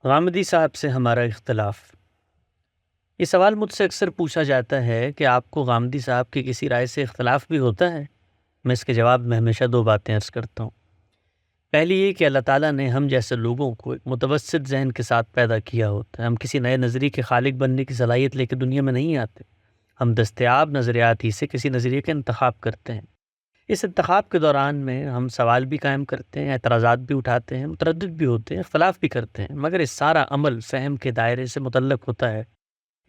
غامدی صاحب سے ہمارا اختلاف۔ یہ سوال مجھ سے اکثر پوچھا جاتا ہے کہ آپ کو غامدی صاحب کی کسی رائے سے اختلاف بھی ہوتا ہے؟ میں اس کے جواب میں ہمیشہ دو باتیں عرض کرتا ہوں۔ پہلی یہ کہ اللہ تعالیٰ نے ہم جیسے لوگوں کو ایک متوسط ذہن کے ساتھ پیدا کیا ہوتا ہے۔ ہم کسی نئے نظریے کے خالق بننے کی صلاحیت لے کے دنیا میں نہیں آتے۔ ہم دستیاب نظریات ہی سے کسی نظریے کا انتخاب کرتے ہیں۔ اس انتخاب کے دوران میں ہم سوال بھی قائم کرتے ہیں، اعتراضات بھی اٹھاتے ہیں، متردد بھی ہوتے ہیں، اختلاف بھی کرتے ہیں، مگر اس سارا عمل فہم کے دائرے سے متعلق ہوتا ہے۔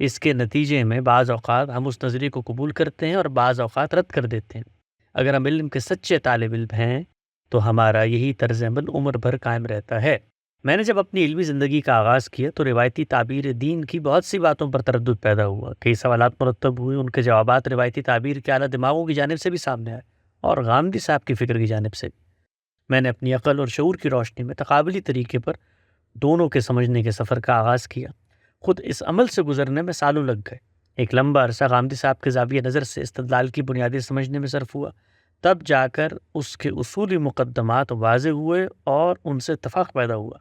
اس کے نتیجے میں بعض اوقات ہم اس نظریے کو قبول کرتے ہیں اور بعض اوقات رد کر دیتے ہیں۔ اگر ہم علم کے سچے طالب علم ہیں تو ہمارا یہی طرز عمل عمر بھر قائم رہتا ہے۔ میں نے جب اپنی علمی زندگی کا آغاز کیا تو روایتی تعبیر دین کی بہت سی باتوں پر تردد پیدا ہوا۔ کئی سوالات مرتب ہوئے، ان کے جوابات روایتی تعبیر کے اعلیٰ دماغوں کی جانب سے بھی سامنے آئے اور غامدی صاحب کی فکر کی جانب سے بھی۔ میں نے اپنی عقل اور شعور کی روشنی میں تقابلی طریقے پر دونوں کے سمجھنے کے سفر کا آغاز کیا۔ خود اس عمل سے گزرنے میں سالوں لگ گئے۔ ایک لمبا عرصہ غامدی صاحب کے زاویہ نظر سے استدلال کی بنیادیں سمجھنے میں صرف ہوا، تب جا کر اس کے اصولی مقدمات واضح ہوئے اور ان سے اتفاق پیدا ہوا۔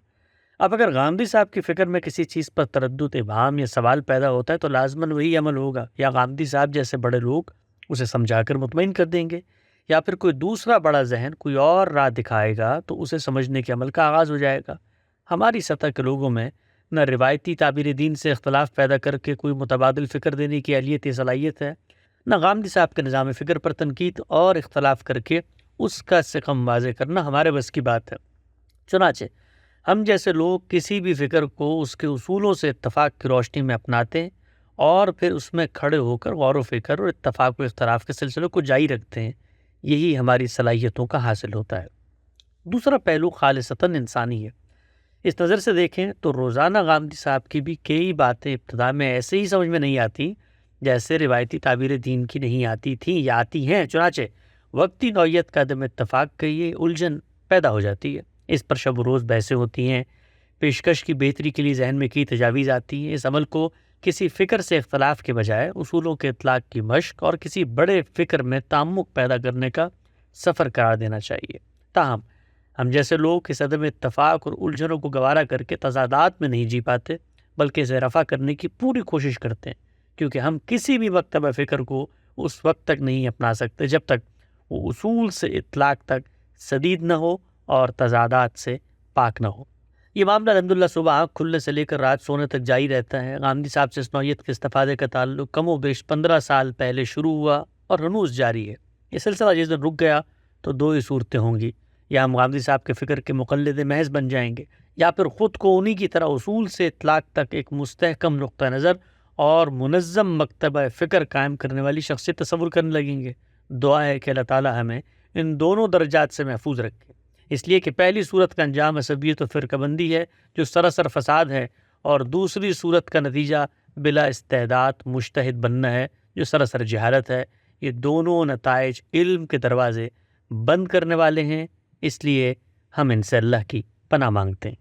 اب اگر غامدی صاحب کی فکر میں کسی چیز پر تردد، ابہام یا سوال پیدا ہوتا ہے تو لازماً وہی عمل ہوگا، یا غامدی صاحب جیسے بڑے لوگ اسے سمجھا کر مطمئن کر دیں گے، یا پھر کوئی دوسرا بڑا ذہن کوئی اور راہ دکھائے گا تو اسے سمجھنے کے عمل کا آغاز ہو جائے گا۔ ہماری سطح کے لوگوں میں نہ روایتی تعبیر دین سے اختلاف پیدا کر کے کوئی متبادل فکر دینے کی اہلیت یا صلاحیت ہے، نہ غامدی صاحب کے نظام فکر پر تنقید اور اختلاف کر کے اس کا سقم واضح کرنا ہمارے بس کی بات ہے۔ چنانچہ ہم جیسے لوگ کسی بھی فکر کو اس کے اصولوں سے اتفاق کی روشنی میں اپناتے ہیں اور پھر اس میں کھڑے ہو کر غور و فکر اور اتفاق و اختلاف کے سلسلے کو جاری رکھتے ہیں۔ یہی ہماری صلاحیتوں کا حاصل ہوتا ہے۔ دوسرا پہلو خالصتاً انسانی ہے۔ اس نظر سے دیکھیں تو روزانہ غامدی صاحب کی بھی کئی باتیں ابتدا میں ایسے ہی سمجھ میں نہیں آتی جیسے روایتی تعبیر دین کی نہیں آتی تھیں یا آتی ہیں۔ چنانچہ وقتی نوعیت کا عدم اتفاق کی یہ الجھن پیدا ہو جاتی ہے۔ اس پر شب و روز بحثیں ہوتی ہیں، پیشکش کی بہتری کے لیے ذہن میں کی تجاویز آتی ہیں۔ اس عمل کو کسی فکر سے اختلاف کے بجائے اصولوں کے اطلاق کی مشق اور کسی بڑے فکر میں تعمق پیدا کرنے کا سفر قرار دینا چاہیے۔ تاہم ہم جیسے لوگ اس عدم اتفاق اور الجھنوں کو گوارا کر کے تضادات میں نہیں جی پاتے، بلکہ اسے رفع کرنے کی پوری کوشش کرتے ہیں، کیونکہ ہم کسی بھی مکتبہ فکر کو اس وقت تک نہیں اپنا سکتے جب تک وہ اصول سے اطلاق تک سدید نہ ہو اور تضادات سے پاک نہ ہو۔ یہ معاملہ الحمدللہ صبح آنکھ کھلنے سے لے کر رات سونے تک جاری رہتا ہے۔ غامدی صاحب سے اس نوعیت کے استفادے کا تعلق کم و بیش 15 سال پہلے شروع ہوا اور ہنوز جاری ہے۔ یہ سلسلہ جس دن رک گیا تو دو ہی صورتیں ہوں گی، یا ہم غامدی صاحب کے فکر کے مقلد محض بن جائیں گے، یا پھر خود کو انہی کی طرح اصول سے اطلاق تک ایک مستحکم نقطہ نظر اور منظم مکتبہ فکر قائم کرنے والی شخصیت تصور کرنے لگیں گے۔ دعا ہے کہ اللہ تعالی ہمیں ان دونوں درجات سے محفوظ رکھے، اس لیے کہ پہلی صورت کا انجام عصبیت و فرقہ بندی ہے جو سراسر فساد ہے، اور دوسری صورت کا نتیجہ بلا استعداد مجتہد بننا ہے جو سراسر جہالت ہے۔ یہ دونوں نتائج علم کے دروازے بند کرنے والے ہیں، اس لیے ہم ان سے اللہ کی پناہ مانگتے ہیں۔